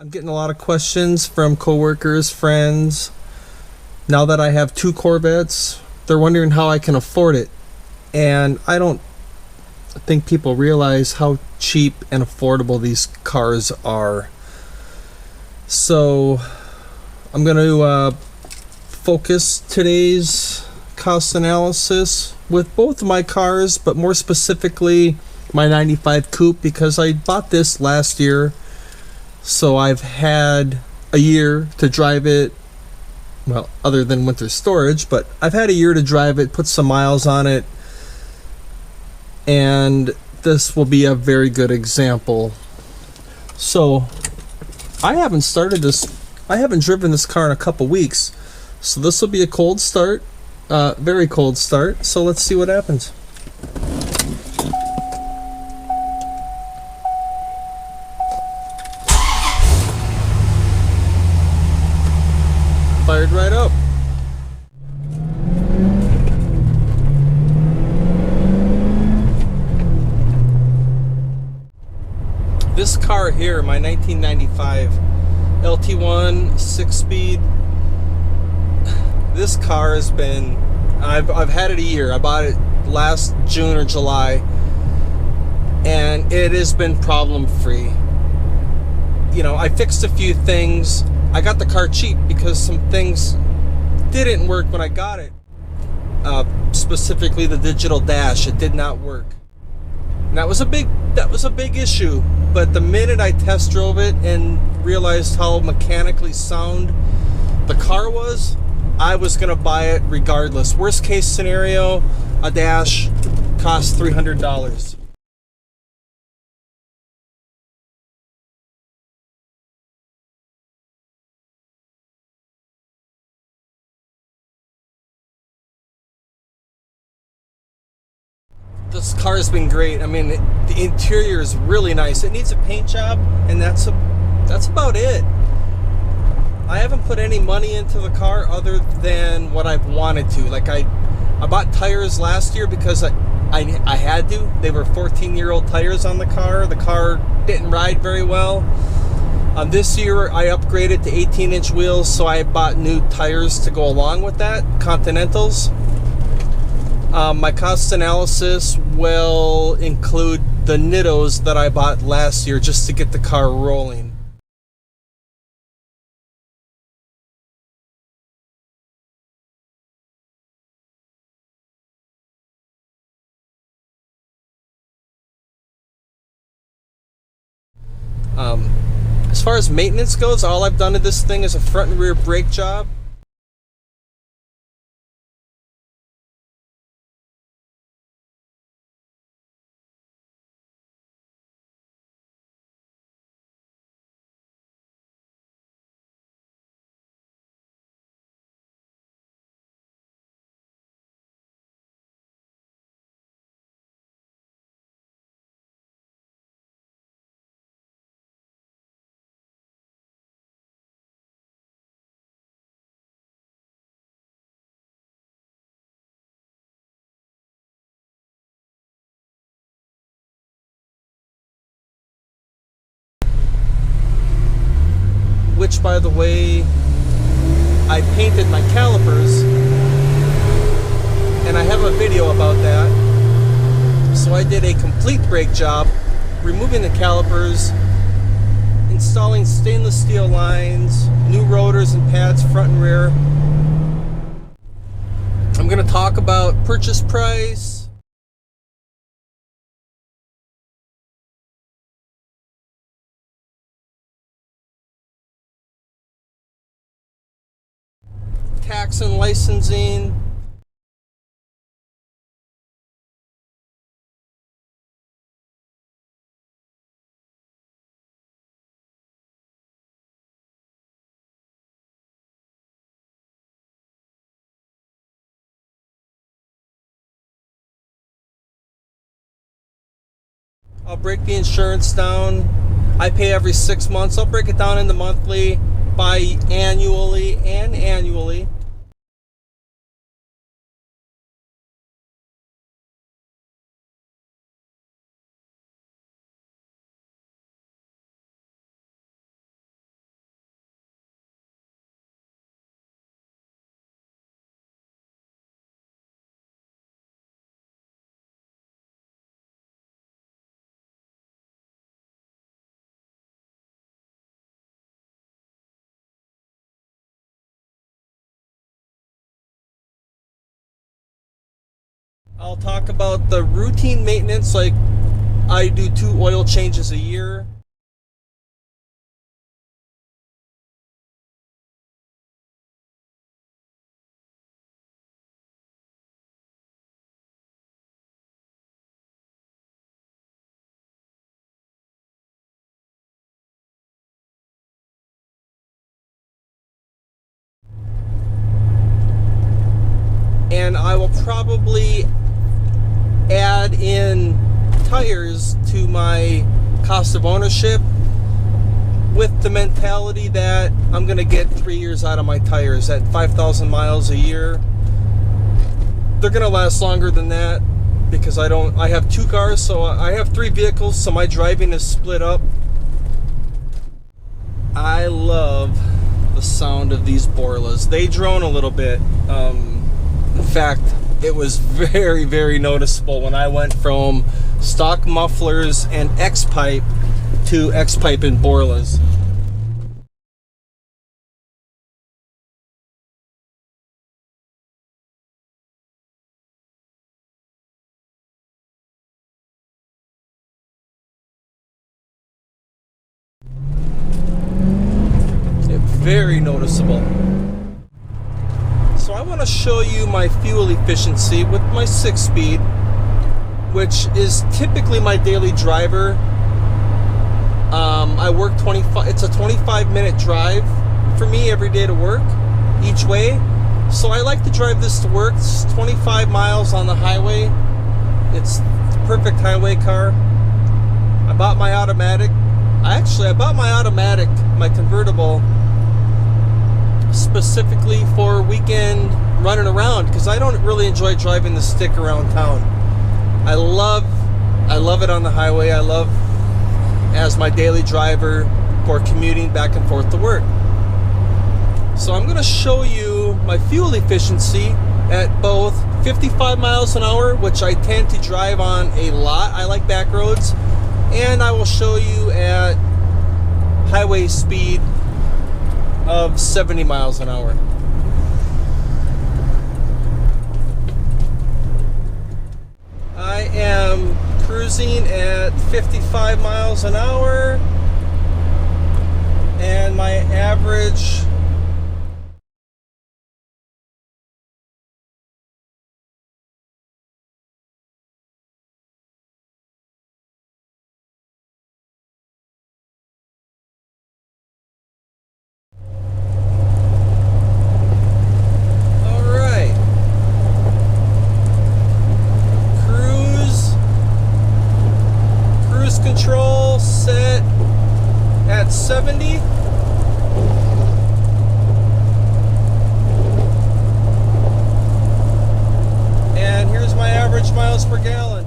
I'm getting a lot of questions from coworkers, friends. Now that I have two Corvettes, they're wondering how I can afford it. And I don't think people realize how cheap and affordable these cars are. So I'm going to focus today's cost analysis with both of my cars, but more specifically my 95 Coupe, because I bought this last year. So I've had a year to drive it, well, other than winter storage, but I've had a year to drive it, put some miles on it, and this will be a very good example. So I haven't driven this car in a couple weeks, so this will be a cold start, very cold start. So let's see what happens. Fired right up. This car here, my 1995 LT1 6-speed, this car has been, I've had it a year. I bought it last June or July, and it has been problem free. You know, I fixed a few things. I got the car cheap because some things didn't work when I got it. Specifically the digital dash, it did not work. And that was a big issue. But the minute I test drove it and realized how mechanically sound the car was, I was gonna buy it regardless. Worst case scenario, a dash cost $300. This car has been great. I mean, the interior is really nice. It needs a paint job, and that's about it. I haven't put any money into the car other than what I've wanted to. Like I bought tires last year because I had to. They were 14-year-old tires on the car. The car didn't ride very well. This year I upgraded to 18-inch wheels, so I bought new tires to go along with that, Continentals. My cost analysis will include the Nittos that I bought last year just to get the car rolling. As far as maintenance goes, all I've done to this thing is a front and rear brake job. Which, by the way, I painted my calipers, and I have a video about that. So I did a complete brake job, removing the calipers, installing stainless steel lines, new rotors and pads front and rear. I'm going to talk about purchase price, tax and licensing, I'll break the insurance down. I pay every 6 months. I'll break it down into monthly, biannually, and annually. I'll talk about the routine maintenance, like I do 2 oil changes a year. And I will probably add in tires to my cost of ownership with the mentality that I'm going to get 3 years out of my tires at 5,000 miles a year. They're going to last longer than that because I have 2 cars, so I have 3 vehicles, so my driving is split up. I love the sound of these Borlas. They drone a little bit. In fact, it was very, very noticeable when I went from stock mufflers and X-Pipe to X-Pipe and Borlas. Very noticeable. So I want to show you my fuel efficiency with my 6-speed, which is typically my daily driver. I work 25. It's a 25-minute drive for me every day to work, each way. So I like to drive this to work. It's 25 miles on the highway. It's the perfect highway car. I bought my automatic. I bought my automatic, my convertible, specifically for weekend running around because I don't really enjoy driving the stick around town. I love it on the highway. I love as my daily driver for commuting back and forth to work. So I'm going to show you my fuel efficiency at both 55 miles an hour, which I tend to drive on a lot. I like back roads, and I will show you at highway speed of 70 miles an hour. I am cruising at 55 miles an hour, and my average control set at 70. And here's my average miles per gallon.